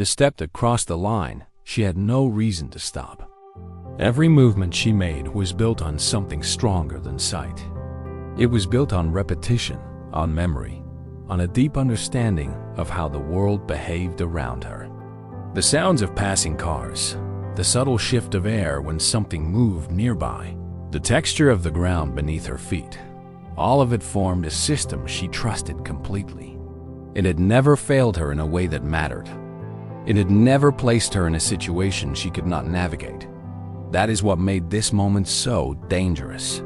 The step that crossed the line, she had no reason to stop. Every movement she made was built on something stronger than sight. It was built on repetition, on memory, on a deep understanding of how the world behaved around her. The sounds of passing cars, the subtle shift of air when something moved nearby, the texture of the ground beneath her feet, all of it formed a system she trusted completely. It had never failed her in a way that mattered. It had never placed her in a situation she could not navigate. That is what made this moment so dangerous,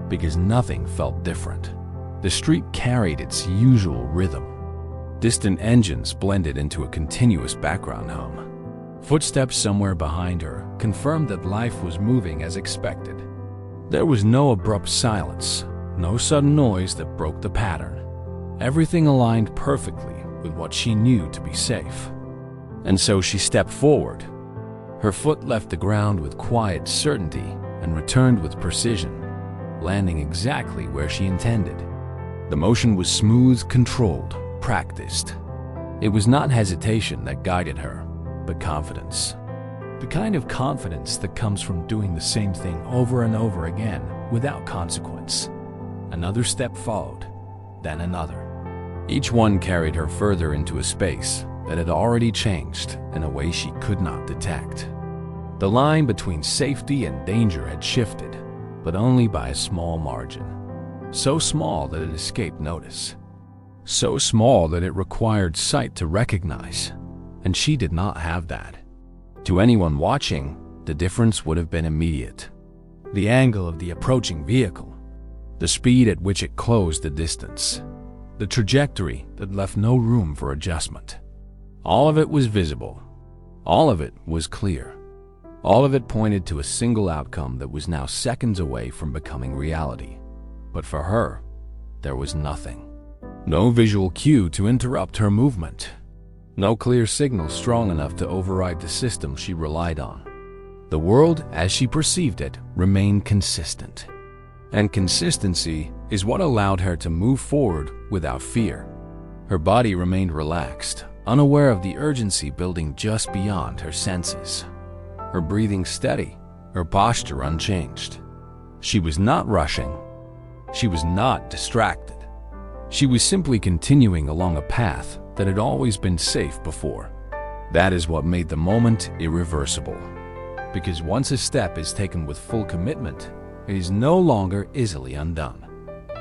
because nothing felt different. The street carried its usual rhythm. Distant engines blended into a continuous background hum. Footsteps somewhere behind her confirmed that life was moving as expected. There was no abrupt silence, no sudden noise that broke the pattern. Everything aligned perfectly with what she knew to be safe. And so she stepped forward. Her foot left the ground with quiet certainty and returned with precision, landing exactly where she intended. The motion was smooth, controlled, practiced. It was not hesitation that guided her, but confidence. The kind of confidence that comes from doing the same thing over and over again without consequence. Another step followed, then another. Each one carried her further into a space that had already changed in a way she could not detect. The line between safety and danger had shifted, but only by a small margin. So small that it escaped notice. So small that it required sight to recognize, and she did not have that. To anyone watching, the difference would have been immediate. The angle of the approaching vehicle, the speed at which it closed the distance, the trajectory that left no room for adjustment. All of it was visible. All of it was clear. All of it pointed to a single outcome that was now seconds away from becoming reality. But for her, there was nothing. No visual cue to interrupt her movement. No clear signal strong enough to override the system she relied on. The world, as she perceived it, remained consistent. And consistency is what allowed her to move forward without fear. Her body remained relaxed, unaware of the urgency building just beyond her senses. Her breathing steady, her posture unchanged. She was not rushing. She was not distracted. She was simply continuing along a path that had always been safe before. That is what made the moment irreversible. Because once a step is taken with full commitment, it is no longer easily undone.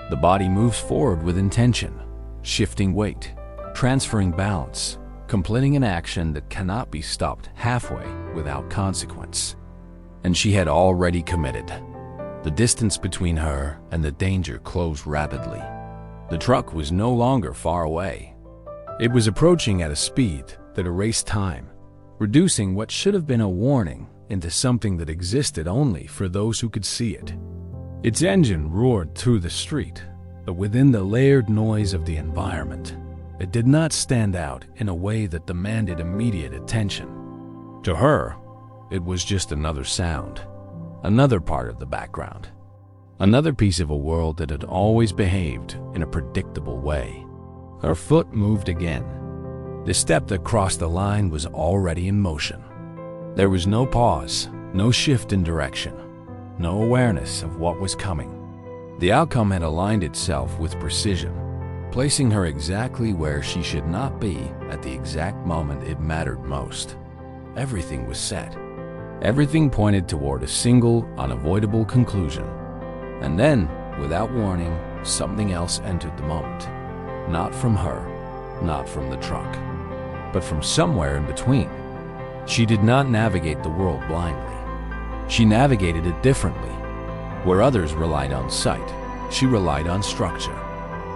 The body moves forward with intention, shifting weight, transferring balance, completing an action that cannot be stopped halfway without consequence. And she had already committed. The distance between her and the danger closed rapidly. The truck was no longer far away. It was approaching at a speed that erased time, reducing what should have been a warning into something that existed only for those who could see it. Its engine roared through the street, but within the layered noise of the environment, it did not stand out in a way that demanded immediate attention. To her, it was just another sound, another part of the background, another piece of a world that had always behaved in a predictable way. Her foot moved again. The step that crossed the line was already in motion. There was no pause, no shift in direction, no awareness of what was coming. The outcome had aligned itself with precision, placing her exactly where she should not be at the exact moment it mattered most. Everything was set. Everything pointed toward a single, unavoidable conclusion. And then, without warning, something else entered the moment. Not from her, not from the truck, but from somewhere in between. She did not navigate the world blindly. She navigated it differently. Where others relied on sight, she relied on structure.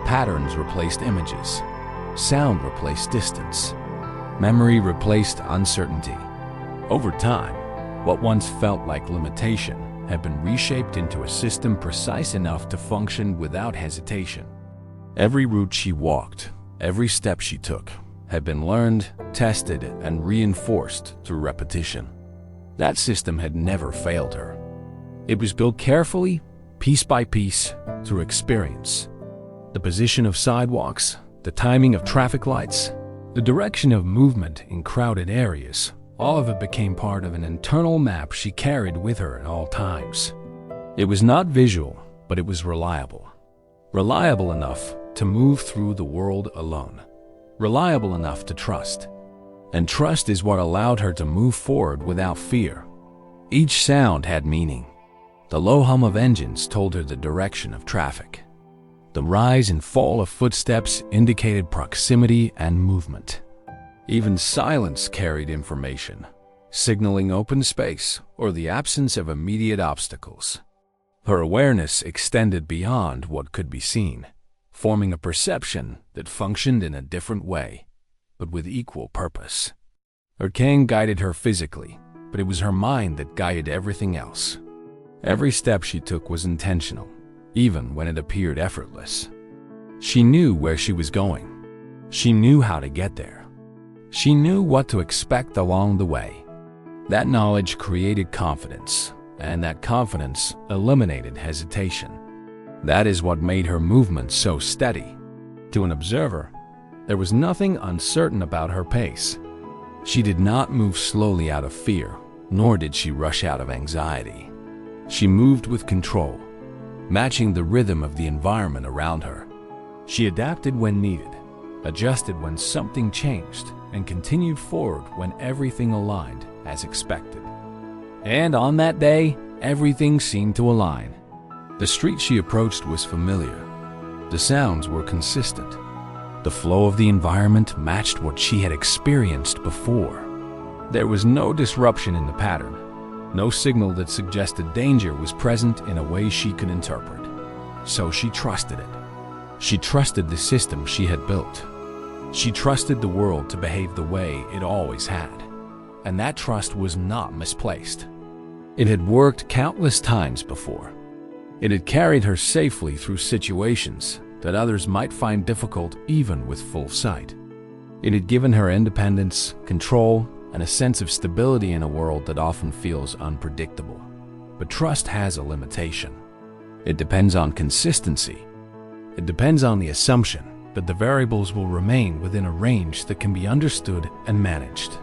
Patterns replaced images. Sound replaced distance. Memory replaced uncertainty. Over time, what once felt like limitation had been reshaped into a system precise enough to function without hesitation. Every route she walked, every step she took, had been learned, tested, and reinforced through repetition. That system had never failed her. It was built carefully, piece by piece, through experience. The position of sidewalks, the timing of traffic lights, the direction of movement in crowded areas. All of it became part of an internal map she carried with her at all times. It was not visual, but it was reliable. Reliable enough to move through the world alone. Reliable enough to trust. And trust is what allowed her to move forward without fear. Each sound had meaning. The low hum of engines told her the direction of traffic. The rise and fall of footsteps indicated proximity and movement. Even silence carried information, signaling open space or the absence of immediate obstacles. Her awareness extended beyond what could be seen, forming a perception that functioned in a different way, but with equal purpose. Her cane guided her physically, but it was her mind that guided everything else. Every step she took was intentional, even when it appeared effortless. She knew where she was going. She knew how to get there. She knew what to expect along the way. That knowledge created confidence, and that confidence eliminated hesitation. That is what made her movement so steady. To an observer, there was nothing uncertain about her pace. She did not move slowly out of fear, nor did she rush out of anxiety. She moved with control, matching the rhythm of the environment around her. She adapted when needed, adjusted when something changed, and continued forward when everything aligned as expected. And on that day, everything seemed to align. The street she approached was familiar. The sounds were consistent. The flow of the environment matched what she had experienced before. There was no disruption in the pattern. No signal that suggested danger was present in a way she could interpret. So she trusted it. She trusted the system she had built. She trusted the world to behave the way it always had. And that trust was not misplaced. It had worked countless times before. It had carried her safely through situations that others might find difficult even with full sight. It had given her independence, control, and a sense of stability in a world that often feels unpredictable. But trust has a limitation. It depends on consistency. It depends on the assumption that the variables will remain within a range that can be understood and managed.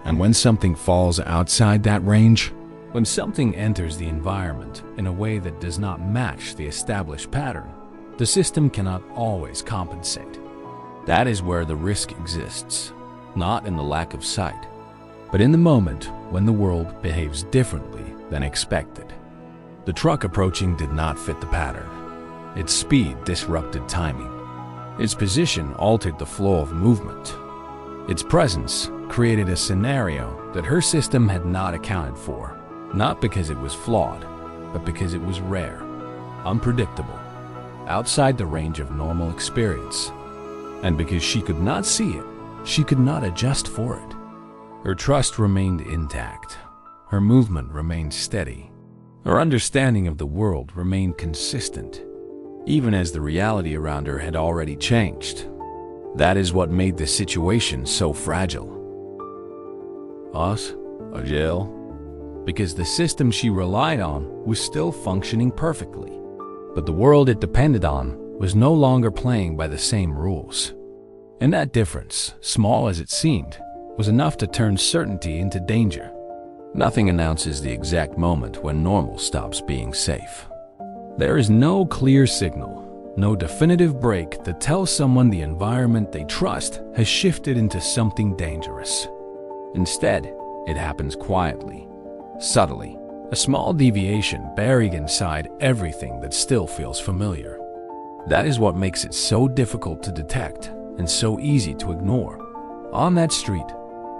And when something falls outside that range, when something enters the environment in a way that does not match the established pattern, the system cannot always compensate. That is where the risk exists, not in the lack of sight, but in the moment when the world behaves differently than expected. The truck approaching did not fit the pattern. Its speed disrupted timing. Its position altered the flow of movement. Its presence created a scenario that her system had not accounted for, not because it was flawed, but because it was rare, unpredictable, outside the range of normal experience. And because she could not see it, she could not adjust for it. Her trust remained intact. Her movement remained steady. Her understanding of the world remained consistent, even as the reality around her had already changed. That is what made the situation so fragile. Us? A jail? Because the system she relied on was still functioning perfectly. But the world it depended on was no longer playing by the same rules. And that difference, small as it seemed, was enough to turn certainty into danger. Nothing announces the exact moment when normal stops being safe. There is no clear signal, no definitive break that tells someone the environment they trust has shifted into something dangerous. Instead, it happens quietly, subtly, a small deviation buried inside everything that still feels familiar. That is what makes it so difficult to detect and so easy to ignore. On that street,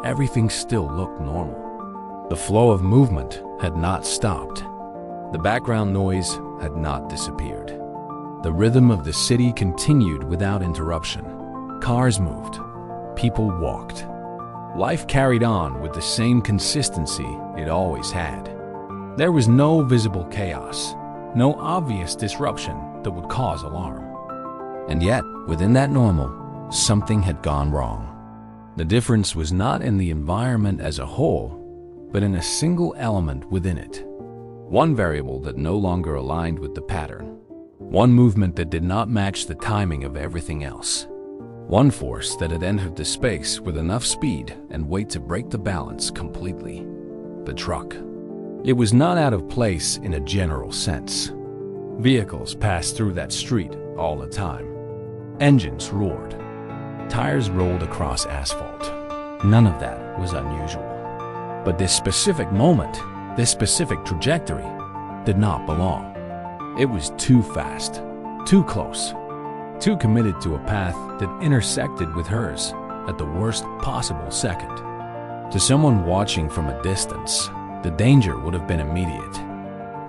everything still looked normal. The flow of movement had not stopped. The background noise had not disappeared. The rhythm of the city continued without interruption. Cars moved. People walked. Life carried on with the same consistency it always had. There was no visible chaos, no obvious disruption that would cause alarm. And yet, within that normal, something had gone wrong. The difference was not in the environment as a whole, but in a single element within it. One variable that no longer aligned with the pattern. One movement that did not match the timing of everything else. One force that had entered the space with enough speed and weight to break the balance completely. The truck. It was not out of place in a general sense. Vehicles passed through that street all the time. Engines roared. Tires rolled across asphalt. None of that was unusual. But this specific moment, this specific trajectory, did not belong. It was too fast, too close, too committed to a path that intersected with hers at the worst possible second. To someone watching from a distance, the danger would have been immediate.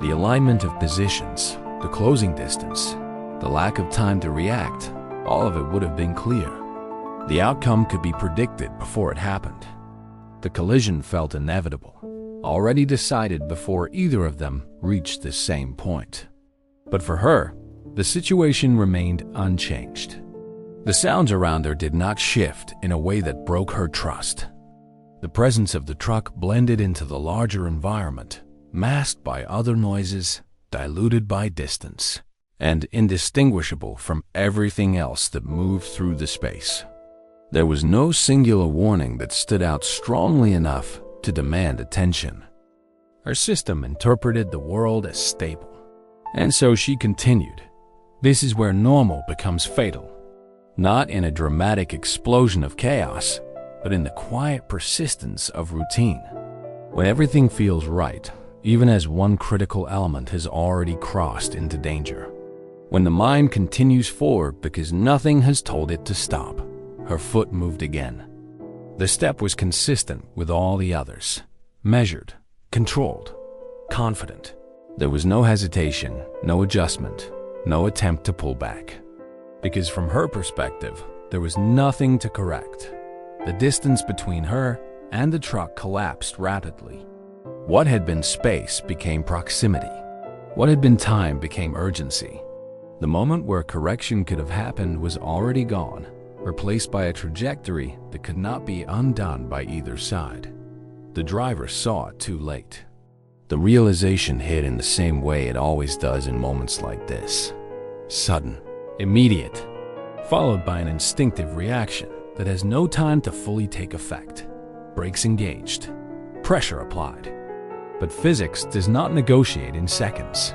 The alignment of positions, the closing distance, the lack of time to react, all of it would have been clear. The outcome could be predicted before it happened. The collision felt inevitable, already decided before either of them reached the same point. But for her, the situation remained unchanged. The sounds around her did not shift in a way that broke her trust. The presence of the truck blended into the larger environment, masked by other noises, diluted by distance, and indistinguishable from everything else that moved through the space. There was no singular warning that stood out strongly enough to demand attention. Her system interpreted the world as stable. And so she continued. This is where normal becomes fatal. Not in a dramatic explosion of chaos, but in the quiet persistence of routine. When everything feels right, even as one critical element has already crossed into danger. When the mind continues forward because nothing has told it to stop, her foot moved again. The step was consistent with all the others. Measured, controlled, confident. There was no hesitation, no adjustment, no attempt to pull back. Because from her perspective, there was nothing to correct. The distance between her and the truck collapsed rapidly. What had been space became proximity. What had been time became urgency. The moment where correction could have happened was already gone, replaced by a trajectory that could not be undone by either side. The driver saw it too late. The realization hit in the same way it always does in moments like this. Sudden, immediate, followed by an instinctive reaction that has no time to fully take effect. Brakes engaged, pressure applied. But physics does not negotiate in seconds.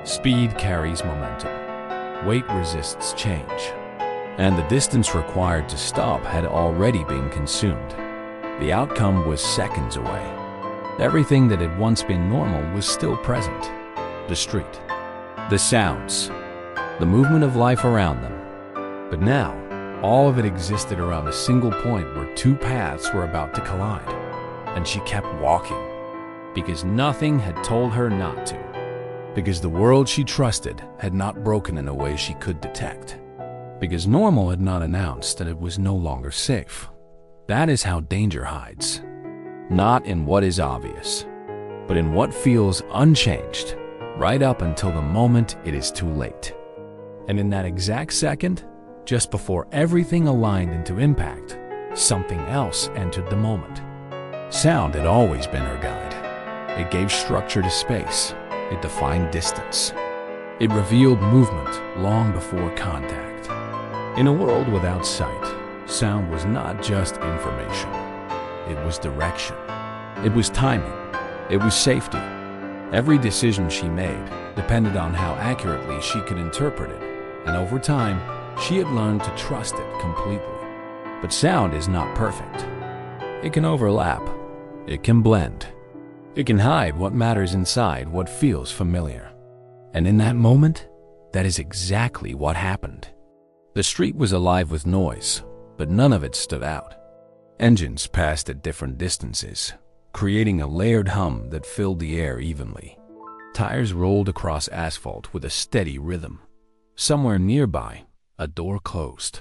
Speed carries momentum. Weight resists change. And the distance required to stop had already been consumed. The outcome was seconds away. Everything that had once been normal was still present. The street, the sounds, the movement of life around them. But now, all of it existed around a single point where two paths were about to collide. And she kept walking, because nothing had told her not to. Because the world she trusted had not broken in a way she could detect. Because normal had not announced that it was no longer safe. That is how danger hides. Not in what is obvious, but in what feels unchanged, right up until the moment it is too late. And in that exact second, just before everything aligned into impact, something else entered the moment. Sound had always been her guide. It gave structure to space. It defined distance. It revealed movement long before contact. In a world without sight, sound was not just information. It was direction. It was timing. It was safety. Every decision she made depended on how accurately she could interpret it, and over time, she had learned to trust it completely. But sound is not perfect. It can overlap. It can blend. It can hide what matters inside what feels familiar. And in that moment, that is exactly what happened. The street was alive with noise, but none of it stood out. Engines passed at different distances, creating a layered hum that filled the air evenly. Tires rolled across asphalt with a steady rhythm. Somewhere nearby, a door closed.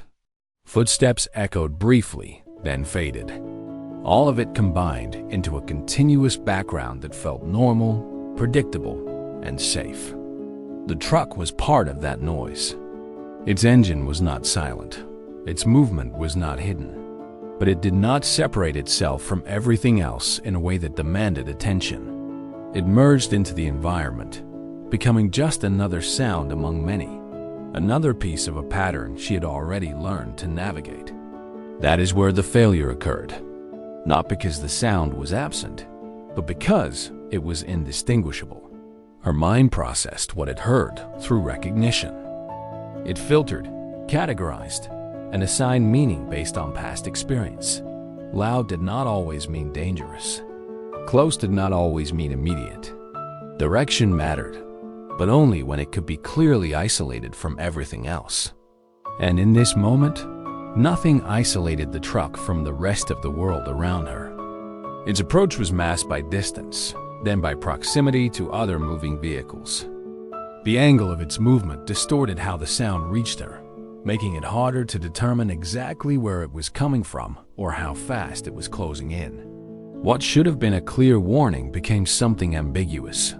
Footsteps echoed briefly, then faded. All of it combined into a continuous background that felt normal, predictable, and safe. The truck was part of that noise. Its engine was not silent. Its movement was not hidden. But it did not separate itself from everything else in a way that demanded attention. It merged into the environment, becoming just another sound among many. another piece of a pattern she had already learned to navigate. That is where the failure occurred. Not because the sound was absent, but because it was indistinguishable. Her mind processed what it heard through recognition. It filtered, categorized, and assigned meaning based on past experience. Loud did not always mean dangerous. Close did not always mean immediate. Direction mattered, but only when it could be clearly isolated from everything else. And in this moment, nothing isolated the truck from the rest of the world around her. Its approach was masked by distance, then by proximity to other moving vehicles. The angle of its movement distorted how the sound reached her, making it harder to determine exactly where it was coming from or how fast it was closing in. What should have been a clear warning became something ambiguous,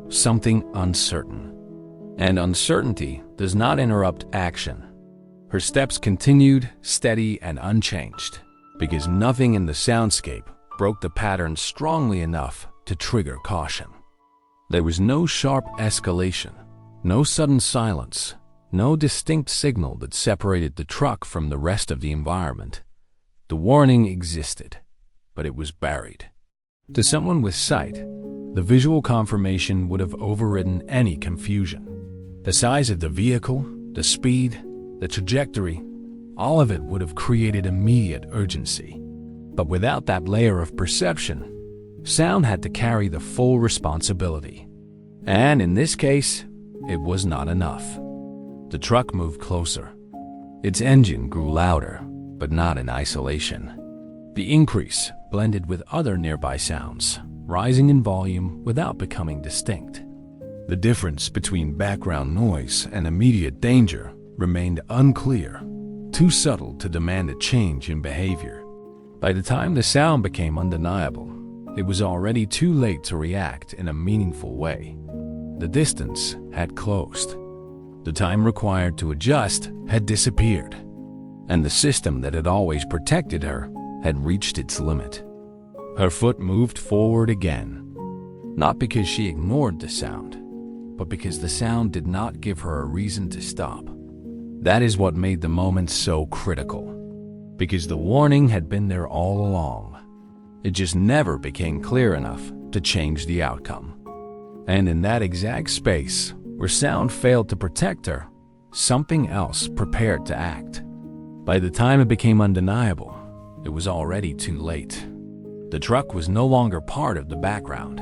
something uncertain. And uncertainty does not interrupt action. Her steps continued, steady and unchanged, because nothing in the soundscape broke the pattern strongly enough to trigger caution. There was no sharp escalation, no sudden silence, no distinct signal that separated the truck from the rest of the environment. The warning existed, but it was buried. To someone with sight, the visual confirmation would have overridden any confusion. The size of the vehicle, the speed, the trajectory, all of it would have created immediate urgency. But without that layer of perception, sound had to carry the full responsibility. And in this case, it was not enough. The truck moved closer. Its engine grew louder, but not in isolation. The increase blended with other nearby sounds, rising in volume without becoming distinct. The difference between background noise and immediate danger remained unclear, too subtle to demand a change in behavior. By the time the sound became undeniable, it was already too late to react in a meaningful way. The distance had closed. The time required to adjust had disappeared, and the system that had always protected her had reached its limit. Her foot moved forward again, not because she ignored the sound, but because the sound did not give her a reason to stop. That is what made the moment so critical, because the warning had been there all along. It just never became clear enough to change the outcome. And in that exact space, where sound failed to protect her, something else prepared to act. By the time it became undeniable, it was already too late. The truck was no longer part of the background.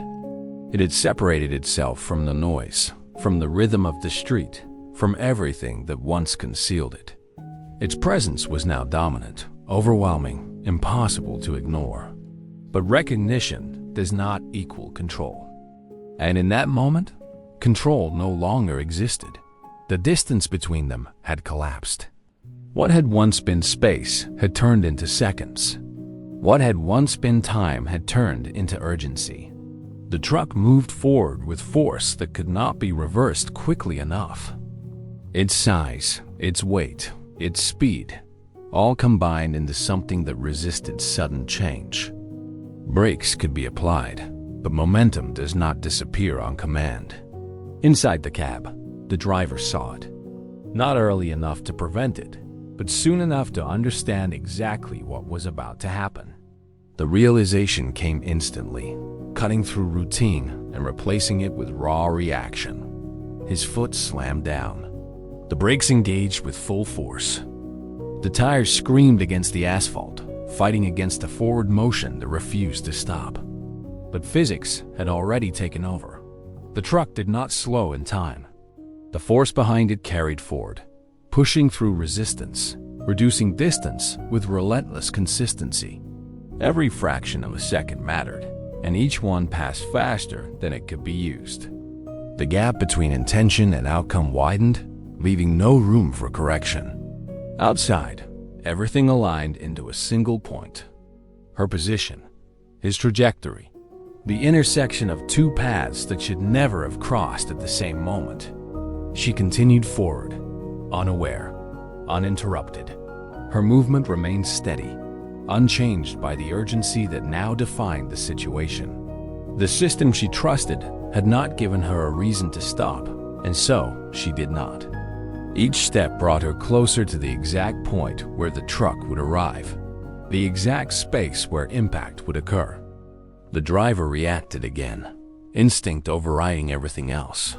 It had separated itself from the noise, from the rhythm of the street, from everything that once concealed it. Its presence was now dominant, overwhelming, impossible to ignore. But recognition does not equal control. And in that moment, control no longer existed. The distance between them had collapsed. What had once been space had turned into seconds. What had once been time had turned into urgency. The truck moved forward with force that could not be reversed quickly enough. Its size, its weight, its speed, all combined into something that resisted sudden change. Brakes could be applied, but momentum does not disappear on command. Inside the cab, the driver saw it. Not early enough to prevent it, but soon enough to understand exactly what was about to happen. The realization came instantly, cutting through routine and replacing it with raw reaction. His foot slammed down. The brakes engaged with full force. The tires screamed against the asphalt, fighting against a forward motion that refused to stop. But physics had already taken over. The truck did not slow in time. The force behind it carried forward, pushing through resistance, reducing distance with relentless consistency. Every fraction of a second mattered, and each one passed faster than it could be used. The gap between intention and outcome widened, leaving no room for correction. Outside, everything aligned into a single point. Her position, his trajectory, the intersection of two paths that should never have crossed at the same moment. She continued forward, unaware, uninterrupted. Her movement remained steady, unchanged by the urgency that now defined the situation. The system she trusted had not given her a reason to stop, and so she did not. Each step brought her closer to the exact point where the truck would arrive, the exact space where impact would occur. The driver reacted again, instinct overriding everything else.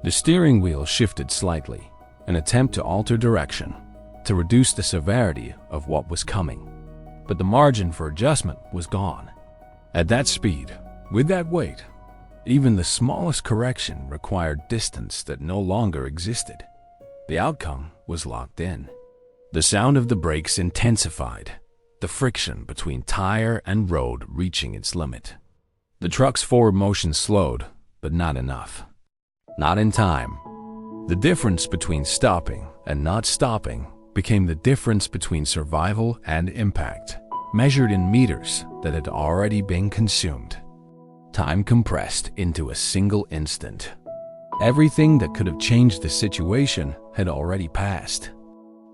The steering wheel shifted slightly, an attempt to alter direction, to reduce the severity of what was coming. But the margin for adjustment was gone. At that speed, with that weight, even the smallest correction required distance that no longer existed. The outcome was locked in. The sound of the brakes intensified, the friction between tire and road reaching its limit. The truck's forward motion slowed, but not enough. Not in time. The difference between stopping and not stopping became the difference between survival and impact, measured in meters that had already been consumed. Time compressed into a single instant. Everything that could have changed the situation had already passed.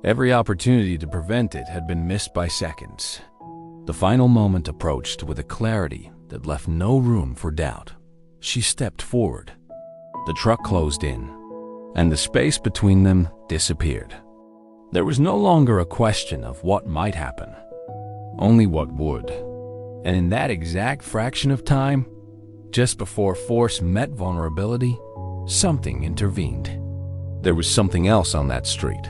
Every opportunity to prevent it had been missed by seconds. The final moment approached with a clarity that left no room for doubt. She stepped forward. The truck closed in, and the space between them disappeared. There was no longer a question of what might happen, only what would. And in that exact fraction of time, just before force met vulnerability, something intervened. There was something else on that street.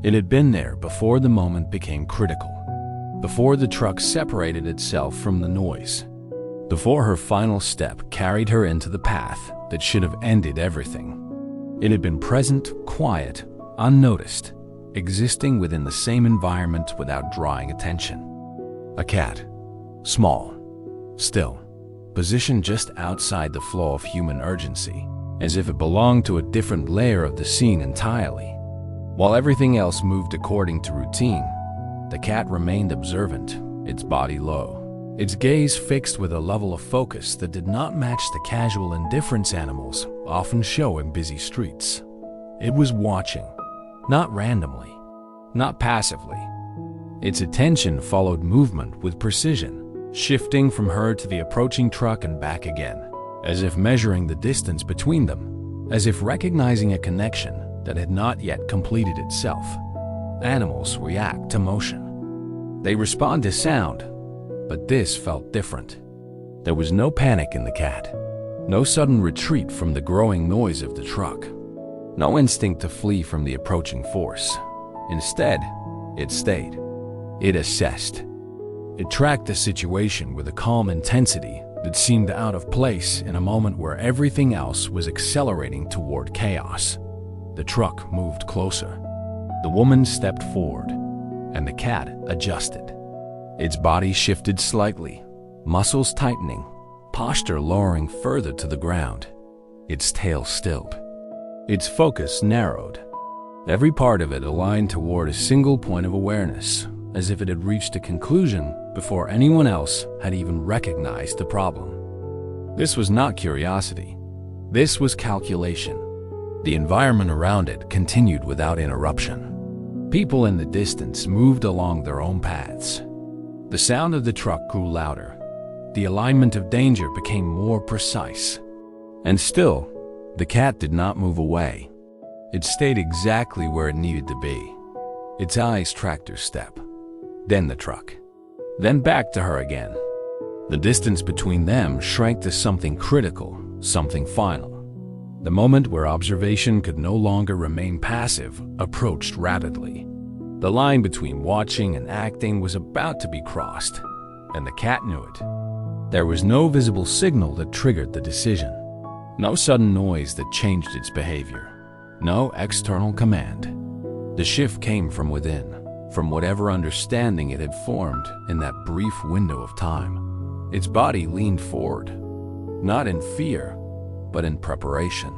It had been there before the moment became critical, before the truck separated itself from the noise, before her final step carried her into the path that should have ended everything. It had been present, quiet, unnoticed, existing within the same environment without drawing attention. A cat, small, still, positioned just outside the flow of human urgency, as if it belonged to a different layer of the scene entirely. While everything else moved according to routine, the cat remained observant, its body low, its gaze fixed with a level of focus that did not match the casual indifference animals often show in busy streets. It was watching, not randomly, not passively. Its attention followed movement with precision, shifting from her to the approaching truck and back again, as if measuring the distance between them, as if recognizing a connection that had not yet completed itself. Animals react to motion. They respond to sound, but this felt different. There was no panic in the cat, no sudden retreat from the growing noise of the truck, no instinct to flee from the approaching force. Instead, it stayed. It assessed. It tracked the situation with a calm intensity that seemed out of place in a moment where everything else was accelerating toward chaos. The truck moved closer. The woman stepped forward, and the cat adjusted. Its body shifted slightly, muscles tightening, posture lowering further to the ground. Its tail stilled. Its focus narrowed. Every part of it aligned toward a single point of awareness, as if it had reached a conclusion before anyone else had even recognized the problem. This was not curiosity. This was calculation. The environment around it continued without interruption. People in the distance moved along their own paths. The sound of the truck grew louder. The alignment of danger became more precise. And still, the cat did not move away. It stayed exactly where it needed to be. Its eyes tracked her step, then the truck, then back to her again. The distance between them shrank to something critical, something final. The moment where observation could no longer remain passive approached rapidly. The line between watching and acting was about to be crossed, and the cat knew it. There was no visible signal that triggered the decision, no sudden noise that changed its behavior, no external command. The shift came from within, from whatever understanding it had formed in that brief window of time. Its body leaned forward, not in fear, but in preparation.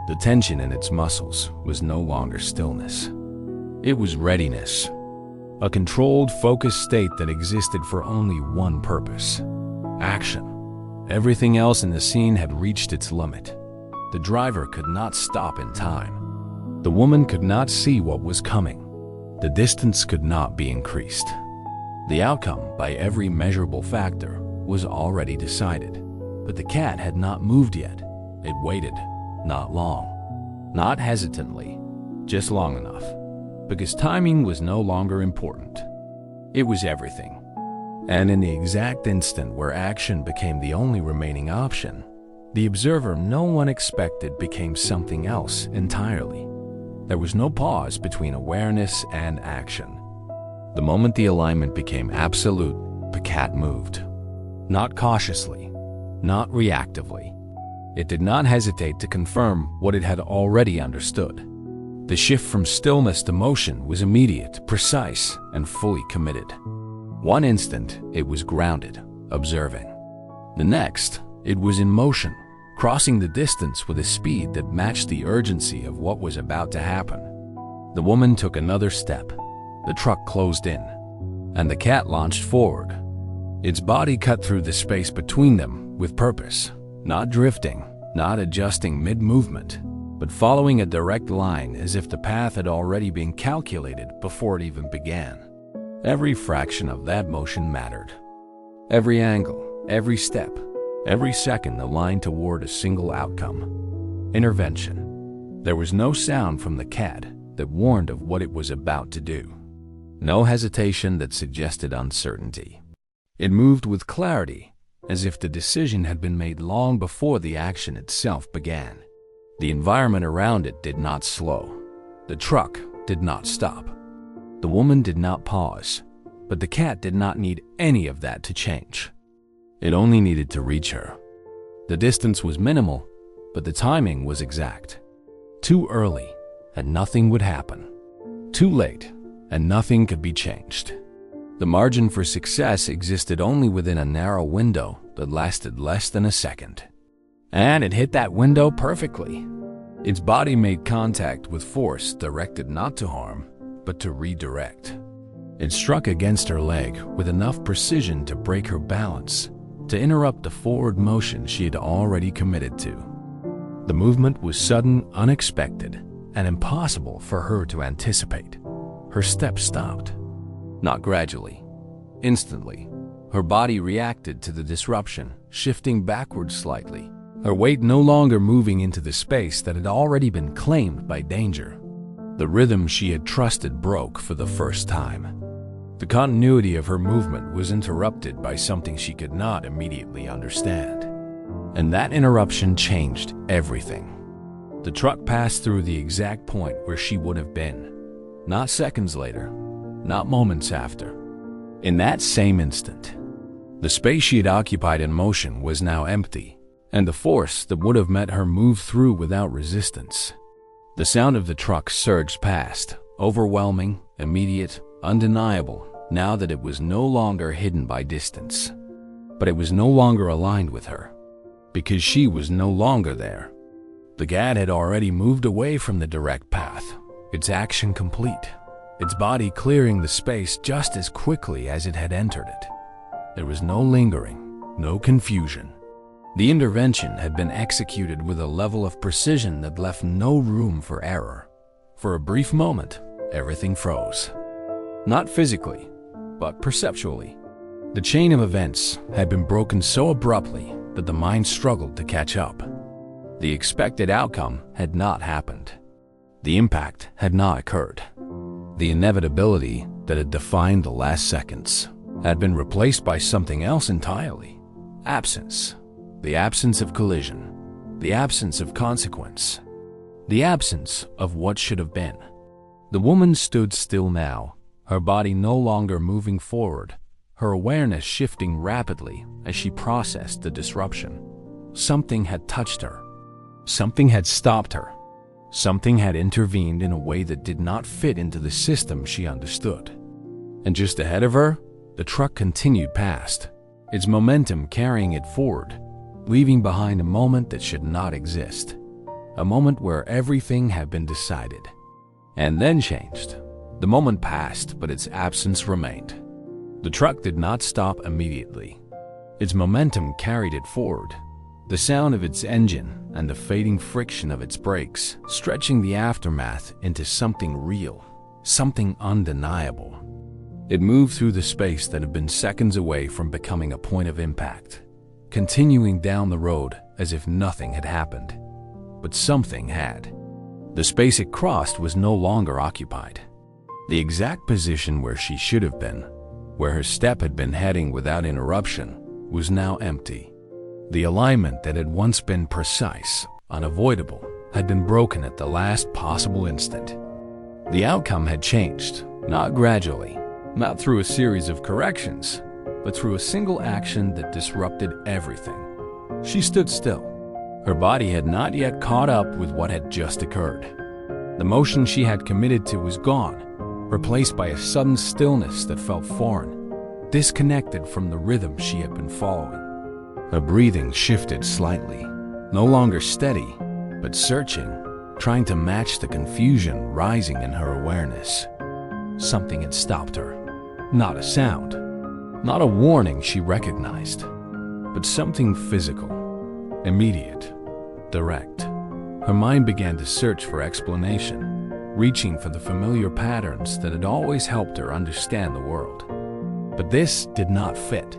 The tension in its muscles was no longer stillness. It was readiness, a controlled, focused state that existed for only one purpose: action. Everything else in the scene had reached its limit. The driver could not stop in time. The woman could not see what was coming. The distance could not be increased. The outcome, by every measurable factor, was already decided. But the cat had not moved yet. It waited, not long, not hesitantly, just long enough, because timing was no longer important. It was everything. And in the exact instant where action became the only remaining option, the observer no one expected became something else entirely. There was no pause between awareness and action. The moment the alignment became absolute, the cat moved. Not cautiously, not reactively. It did not hesitate to confirm what it had already understood. The shift from stillness to motion was immediate, precise, and fully committed. One instant, it was grounded, observing. The next, it was in motion, crossing the distance with a speed that matched the urgency of what was about to happen. The woman took another step. The truck closed in, and the cat launched forward. Its body cut through the space between them with purpose, not drifting, not adjusting mid-movement, but following a direct line as if the path had already been calculated before it even began. Every fraction of that motion mattered. Every angle, every step, every second aligned toward a single outcome: intervention. There was no sound from the cat that warned of what it was about to do. No hesitation that suggested uncertainty. It moved with clarity, as if the decision had been made long before the action itself began. The environment around it did not slow. The truck did not stop. The woman did not pause, but the cat did not need any of that to change. It only needed to reach her. The distance was minimal, but the timing was exact. Too early, and nothing would happen. Too late, and nothing could be changed. The margin for success existed only within a narrow window that lasted less than a second. And it hit that window perfectly. Its body made contact with force directed not to harm, but to redirect. It struck against her leg with enough precision to break her balance, to interrupt the forward motion she had already committed to. The movement was sudden, unexpected, and impossible for her to anticipate. Her step stopped. Not gradually. Instantly, her body reacted to the disruption, shifting backward slightly, her weight no longer moving into the space that had already been claimed by danger. The rhythm she had trusted broke for the first time. The continuity of her movement was interrupted by something she could not immediately understand. And that interruption changed everything. The truck passed through the exact point where she would have been. Not seconds later, not moments after. In that same instant, the space she had occupied in motion was now empty, and the force that would have met her moved through without resistance. The sound of the truck surged past, overwhelming, immediate, undeniable, now that it was no longer hidden by distance. But it was no longer aligned with her, because she was no longer there. The cat had already moved away from the direct path, its action complete, its body clearing the space just as quickly as it had entered it. There was no lingering, no confusion. The intervention had been executed with a level of precision that left no room for error. For a brief moment, everything froze. Not physically, but perceptually. The chain of events had been broken so abruptly that the mind struggled to catch up. The expected outcome had not happened. The impact had not occurred. The inevitability that had defined the last seconds had been replaced by something else entirely. Absence. The absence of collision. The absence of consequence. The absence of what should have been. The woman stood still now, her body no longer moving forward, her awareness shifting rapidly as she processed the disruption. Something had touched her. Something had stopped her. Something had intervened in a way that did not fit into the system she understood. And just ahead of her, the truck continued past, its momentum carrying it forward, leaving behind a moment that should not exist. A moment where everything had been decided. And then changed. The moment passed, but its absence remained. The truck did not stop immediately. Its momentum carried it forward. The sound of its engine and the fading friction of its brakes, stretching the aftermath into something real, something undeniable. It moved through the space that had been seconds away from becoming a point of impact, continuing down the road as if nothing had happened. But something had. The space it crossed was no longer occupied. The exact position where she should have been, where her step had been heading without interruption, was now empty. The alignment that had once been precise, unavoidable, had been broken at the last possible instant. The outcome had changed, not gradually, not through a series of corrections, but through a single action that disrupted everything. She stood still. Her body had not yet caught up with what had just occurred. The motion she had committed to was gone, replaced by a sudden stillness that felt foreign, disconnected from the rhythm she had been following. Her breathing shifted slightly, no longer steady, but searching, trying to match the confusion rising in her awareness. Something had stopped her. Not a sound, not a warning she recognized, but something physical, immediate, direct. Her mind began to search for explanation, reaching for the familiar patterns that had always helped her understand the world. But this did not fit.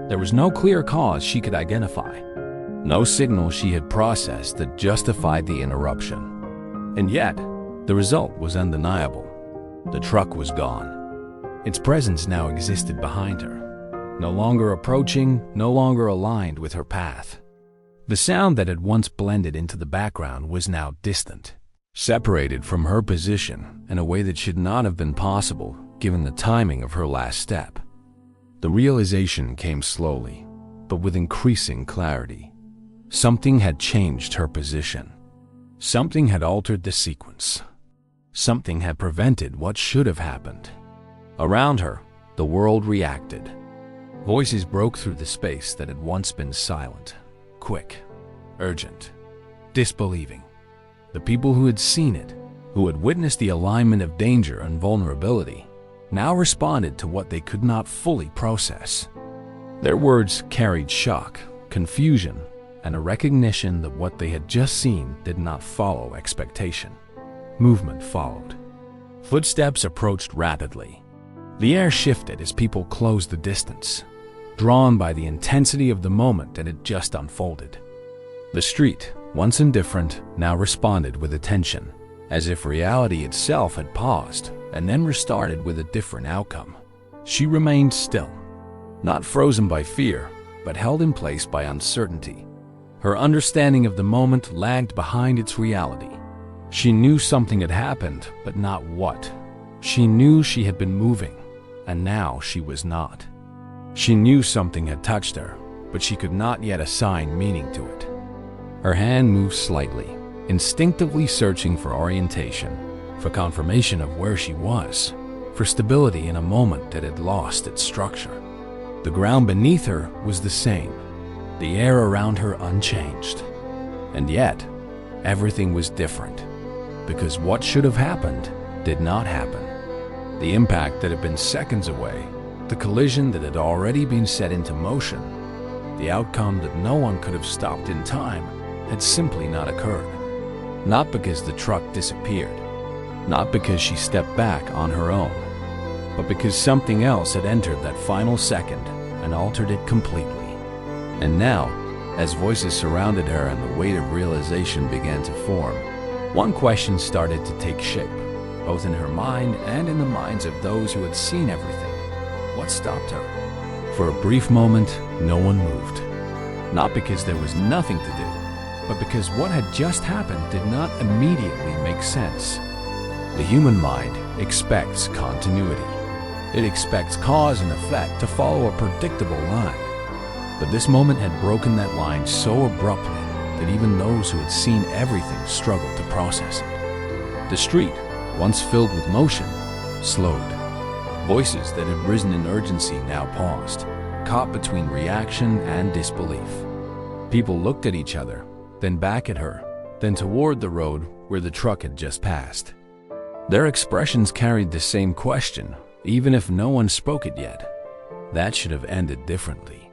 There was no clear cause she could identify, no signal she had processed that justified the interruption. And yet, the result was undeniable. The truck was gone. Its presence now existed behind her, no longer approaching, no longer aligned with her path. The sound that had once blended into the background was now distant, separated from her position in a way that should not have been possible given the timing of her last step. The realization came slowly, but with increasing clarity. Something had changed her position. Something had altered the sequence. Something had prevented what should have happened. Around her, the world reacted. Voices broke through the space that had once been silent, quick, urgent, disbelieving. The people who had seen it, who had witnessed the alignment of danger and vulnerability, now responded to what they could not fully process. Their words carried shock, confusion, and a recognition that what they had just seen did not follow expectation. Movement followed. Footsteps approached rapidly. The air shifted as people closed the distance, drawn by the intensity of the moment that had just unfolded. The street, once indifferent, now responded with attention, as if reality itself had paused and then restarted with a different outcome. She remained still, not frozen by fear, but held in place by uncertainty. Her understanding of the moment lagged behind its reality. She knew something had happened, but not what. She knew she had been moving, and now she was not. She knew something had touched her, but she could not yet assign meaning to it. Her hand moved slightly, instinctively searching for orientation, for confirmation of where she was, for stability in a moment that had lost its structure. The ground beneath her was the same, the air around her unchanged. And yet, everything was different, because what should have happened did not happen. The impact that had been seconds away, the collision that had already been set into motion, the outcome that no one could have stopped in time, had simply not occurred. Not because the truck disappeared, not because she stepped back on her own, but because something else had entered that final second and altered it completely. And now, as voices surrounded her and the weight of realization began to form, one question started to take shape, both in her mind and in the minds of those who had seen everything. What stopped her? For a brief moment, no one moved. Not because there was nothing to do, but because what had just happened did not immediately make sense. The human mind expects continuity. It expects cause and effect to follow a predictable line. But this moment had broken that line so abruptly that even those who had seen everything struggled to process it. The street, once filled with motion, slowed. Voices that had risen in urgency now paused, caught between reaction and disbelief. People looked at each other, then back at her, then toward the road where the truck had just passed. Their expressions carried the same question, even if no one spoke it yet. That should have ended differently.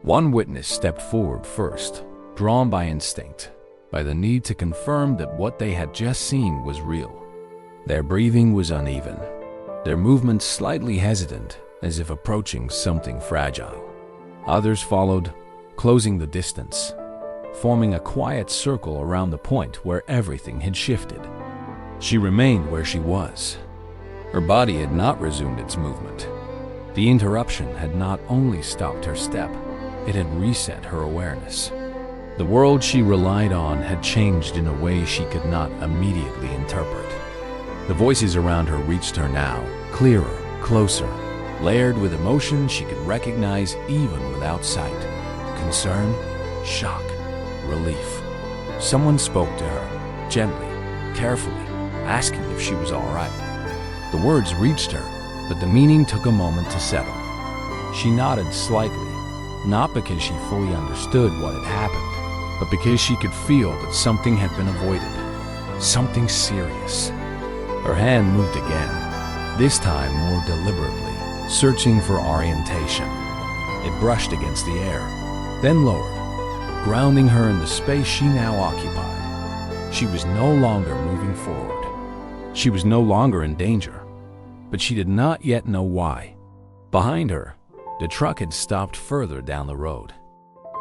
One witness stepped forward first, drawn by instinct, by the need to confirm that what they had just seen was real. Their breathing was uneven, their movements slightly hesitant, as if approaching something fragile. Others followed, closing the distance, forming a quiet circle around the point where everything had shifted. She remained where she was. Her body had not resumed its movement. The interruption had not only stopped her step, it had reset her awareness. The world she relied on had changed in a way she could not immediately interpret. The voices around her reached her now, clearer, closer, layered with emotion she could recognize even without sight. Concern, shock, relief. Someone spoke to her, gently, carefully, asking if she was all right. The words reached her, but the meaning took a moment to settle. She nodded slightly, not because she fully understood what had happened, but because she could feel that something had been avoided, something serious. Her hand moved again, this time more deliberately, searching for orientation. It brushed against the air, then lowered, grounding her in the space she now occupied. She was no longer moving forward. She was no longer in danger, but she did not yet know why. Behind her, the truck had stopped further down the road.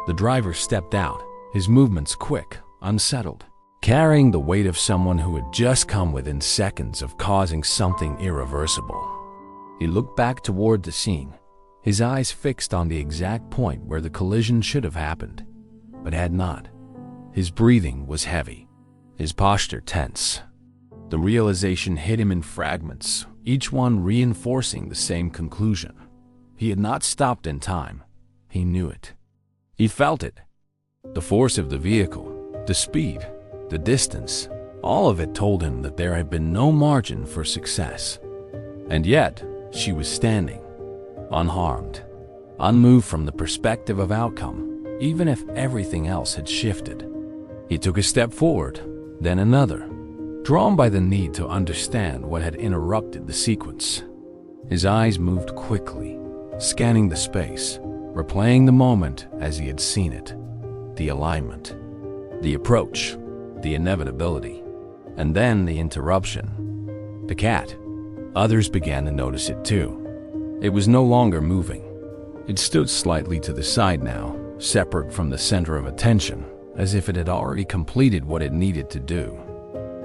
The driver stepped out, his movements quick, unsettled, carrying the weight of someone who had just come within seconds of causing something irreversible. He looked back toward the scene, his eyes fixed on the exact point where the collision should have happened, but had not. His breathing was heavy, his posture tense. The realization hit him in fragments, each one reinforcing the same conclusion. He had not stopped in time. He knew it. He felt it. The force of the vehicle, the speed, the distance, all of it told him that there had been no margin for success. And yet, she was standing, unharmed, unmoved from the perspective of outcome, even if everything else had shifted. He took a step forward, then another, drawn by the need to understand what had interrupted the sequence. His eyes moved quickly, scanning the space, replaying the moment as he had seen it. The alignment, the approach, the inevitability, and then the interruption. The cat. Others began to notice it too. It was no longer moving. It stood slightly to the side now, separate from the center of attention, as if it had already completed what it needed to do.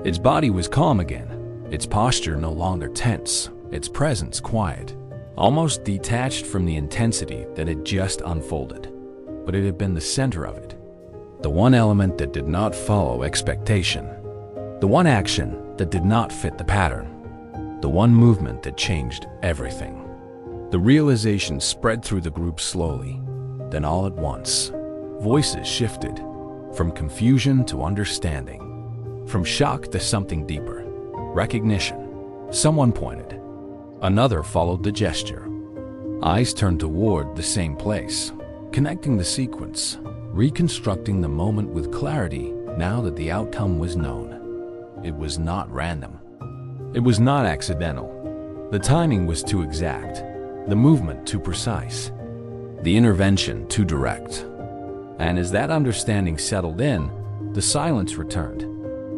Its body was calm again, its posture no longer tense, its presence quiet, almost detached from the intensity that had just unfolded. But it had been the center of it, the one element that did not follow expectation, the one action that did not fit the pattern, the one movement that changed everything. The realization spread through the group slowly, then all at once, voices shifted, from confusion to understanding. From shock to something deeper, recognition. Someone pointed. Another followed the gesture. Eyes turned toward the same place, connecting the sequence, reconstructing the moment with clarity now that the outcome was known. It was not random. It was not accidental. The timing was too exact, the movement too precise, the intervention too direct. And as that understanding settled in, the silence returned.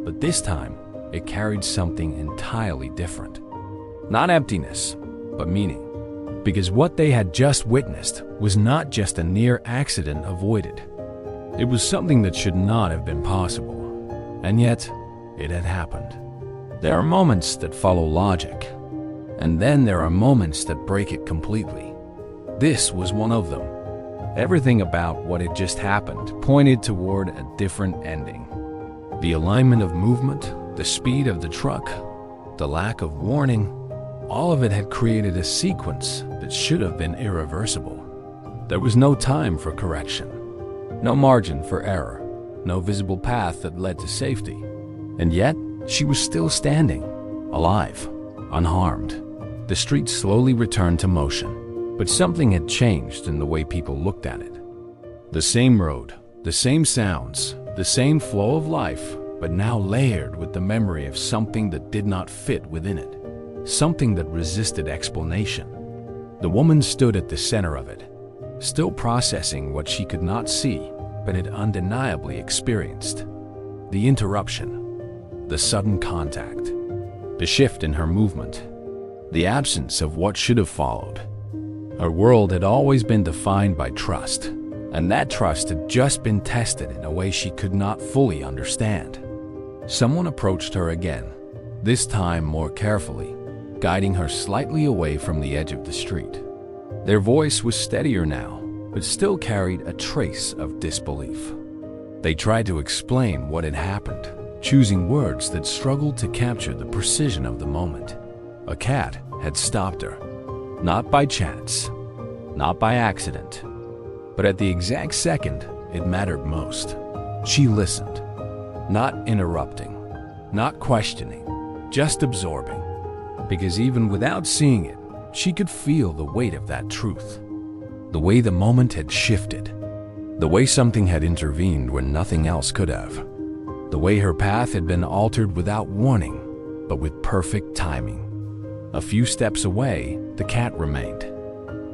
But this time, it carried something entirely different. Not emptiness, but meaning. Because what they had just witnessed was not just a near accident avoided. It was something that should not have been possible. And yet, it had happened. There are moments that follow logic, and then there are moments that break it completely. This was one of them. Everything about what had just happened pointed toward a different ending. The alignment of movement, the speed of the truck, the lack of warning, all of it had created a sequence that should have been irreversible. There was no time for correction, no margin for error, no visible path that led to safety. And yet, she was still standing, alive, unharmed. The street slowly returned to motion, but something had changed in the way people looked at it. The same road, the same sounds, the same flow of life, but now layered with the memory of something that did not fit within it, something that resisted explanation. The woman stood at the center of it, still processing what she could not see, but had undeniably experienced. The interruption, the sudden contact, the shift in her movement, the absence of what should have followed. Her world had always been defined by trust, and that trust had just been tested in a way she could not fully understand. Someone approached her again, this time more carefully, guiding her slightly away from the edge of the street. Their voice was steadier now, but still carried a trace of disbelief. They tried to explain what had happened, choosing words that struggled to capture the precision of the moment. A cat had stopped her, not by chance, not by accident, but at the exact second it mattered most. She listened, not interrupting, not questioning, just absorbing, because even without seeing it, she could feel the weight of that truth. The way the moment had shifted, the way something had intervened when nothing else could have, the way her path had been altered without warning, but with perfect timing. A few steps away, the cat remained,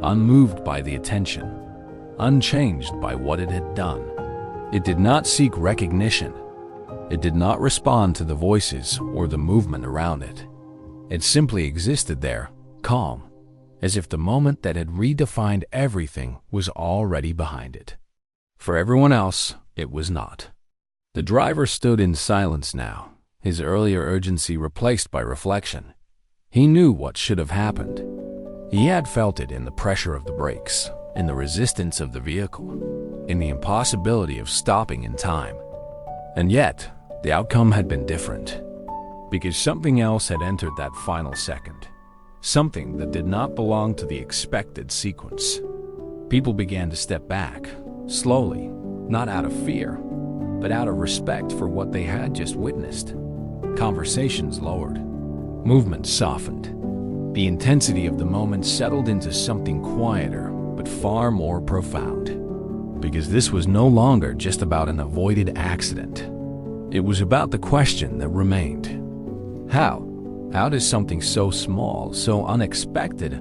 unmoved by the attention, unchanged by what it had done. It did not seek recognition. It did not respond to the voices or the movement around it. It simply existed there, calm, as if the moment that had redefined everything was already behind it. For everyone else, it was not. The driver stood in silence now, his earlier urgency replaced by reflection. He knew what should have happened. He had felt it in the pressure of the brakes, in the resistance of the vehicle, in the impossibility of stopping in time. And yet, the outcome had been different, because something else had entered that final second, something that did not belong to the expected sequence. People began to step back, slowly, not out of fear, but out of respect for what they had just witnessed. Conversations lowered, movement softened. The intensity of the moment settled into something quieter, but far more profound. Because this was no longer just about an avoided accident. It was about the question that remained. How? How does something so small, so unexpected,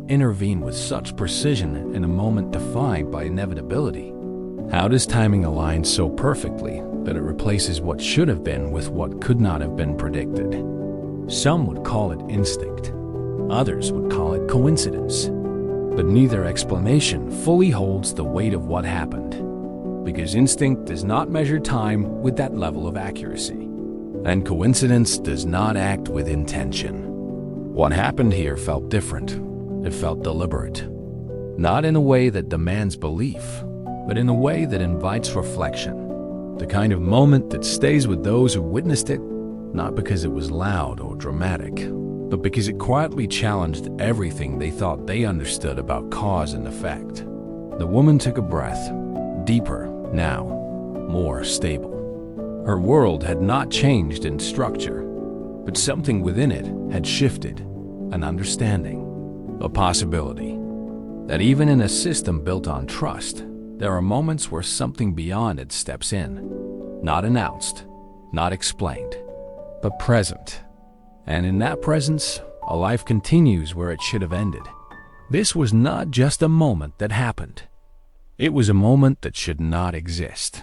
intervene with such precision in a moment defined by inevitability? How does timing align so perfectly that it replaces what should have been with what could not have been predicted? Some would call it instinct. Others would call it coincidence. But neither explanation fully holds the weight of what happened, because instinct does not measure time with that level of accuracy, and coincidence does not act with intention. What happened here felt different. It felt deliberate, not in a way that demands belief, but in a way that invites reflection, the kind of moment that stays with those who witnessed it, not because it was loud or dramatic, but because it quietly challenged everything they thought they understood about cause and effect. The woman took a breath, deeper now, more stable. Her world had not changed in structure, but something within it had shifted, an understanding, a possibility, that even in a system built on trust, there are moments where something beyond it steps in, not announced, not explained, but present. And in that presence, a life continues where it should have ended. This was not just a moment that happened. It was a moment that should not exist.